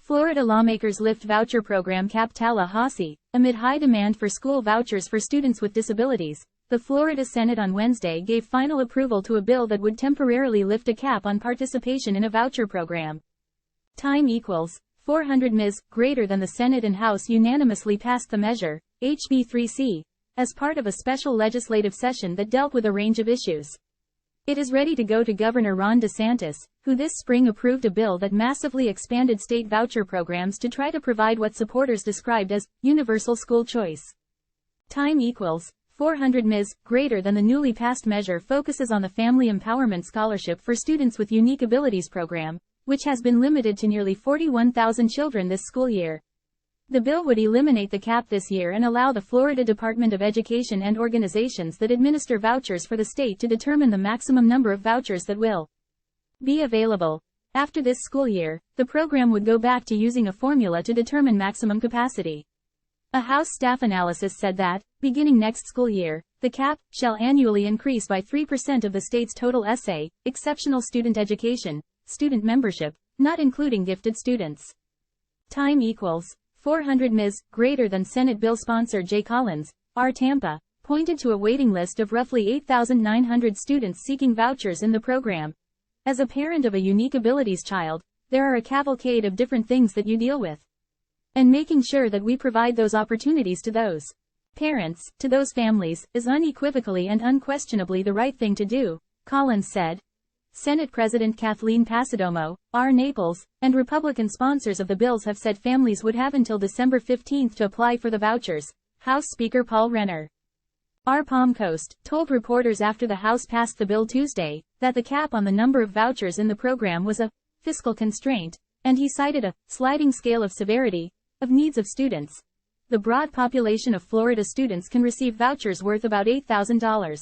Florida lawmakers lift voucher program cap. Tallahassee. Amid high demand for school vouchers for students with disabilities, the Florida Senate on Wednesday gave final approval to a bill that would temporarily lift a cap on participation in a voucher program. Time equals 400 Ms. greater than the Senate and House unanimously passed the measure, HB 3C, as part of a special legislative session that dealt with a range of issues. It is ready to go to Governor DeSantis, who this spring approved a bill that massively expanded state voucher programs to try to provide what supporters described as universal school choice. Time equals 400 Ms. greater than the newly passed measure focuses on the Family Empowerment Scholarship for Students with Unique Abilities program, which has been limited to nearly 41,000 children this school year. The bill would eliminate the cap this year and allow the Florida Department of Education and organizations that administer vouchers for the state to determine the maximum number of vouchers that will be available. After this school year, the program would go back to using a formula to determine maximum capacity. A House staff analysis said that, beginning next school year, the cap shall annually increase by 3% of the state's total SA, exceptional student education, student membership, not including gifted students. Time equals 400 Ms. greater than Senate bill sponsor Jay Collins, R. Tampa, pointed to a waiting list of roughly 8,900 students seeking vouchers in the program. As a parent of a unique abilities child, there are a cavalcade of different things that you deal with. And making sure that we provide those opportunities to those parents, to those families, is unequivocally and unquestionably the right thing to do, Collins said. Senate President Kathleen Passidomo, R. Naples, and Republican sponsors of the bills have said families would have until December 15 to apply for the vouchers, House Speaker Paul Renner, R. Palm Coast, told reporters after the House passed the bill Tuesday, that the cap on the number of vouchers in the program was a fiscal constraint, and he cited a sliding scale of severity of needs of students. The broad population of Florida students can receive vouchers worth about $8,000.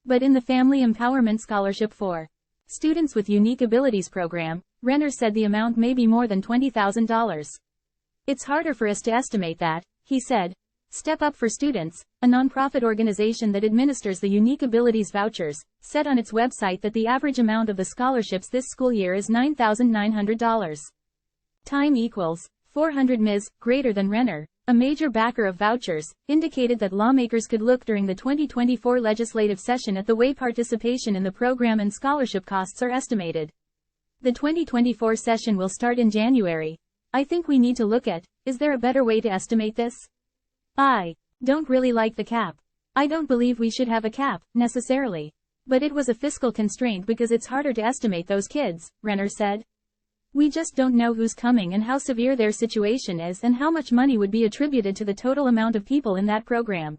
But in the Family Empowerment Scholarship for Students with Unique Abilities program, Renner said the amount may be more than $20,000. It's harder for us to estimate that, he said. Step Up for Students, a nonprofit organization that administers the Unique Abilities vouchers, said on its website that the average amount of the scholarships this school year is $9,900. Time equals 400 Ms. greater than Renner, a major backer of vouchers, indicated that lawmakers could look during the 2024 legislative session at the way participation in the program and scholarship costs are estimated. The 2024 session will start in January. I think we need to look at, is there a better way to estimate this? I don't really like the cap. I don't believe we should have a cap, necessarily. But it was a fiscal constraint because it's harder to estimate those kids, Renner said. We just don't know who's coming and how severe their situation is and how much money would be attributed to the total amount of people in that program.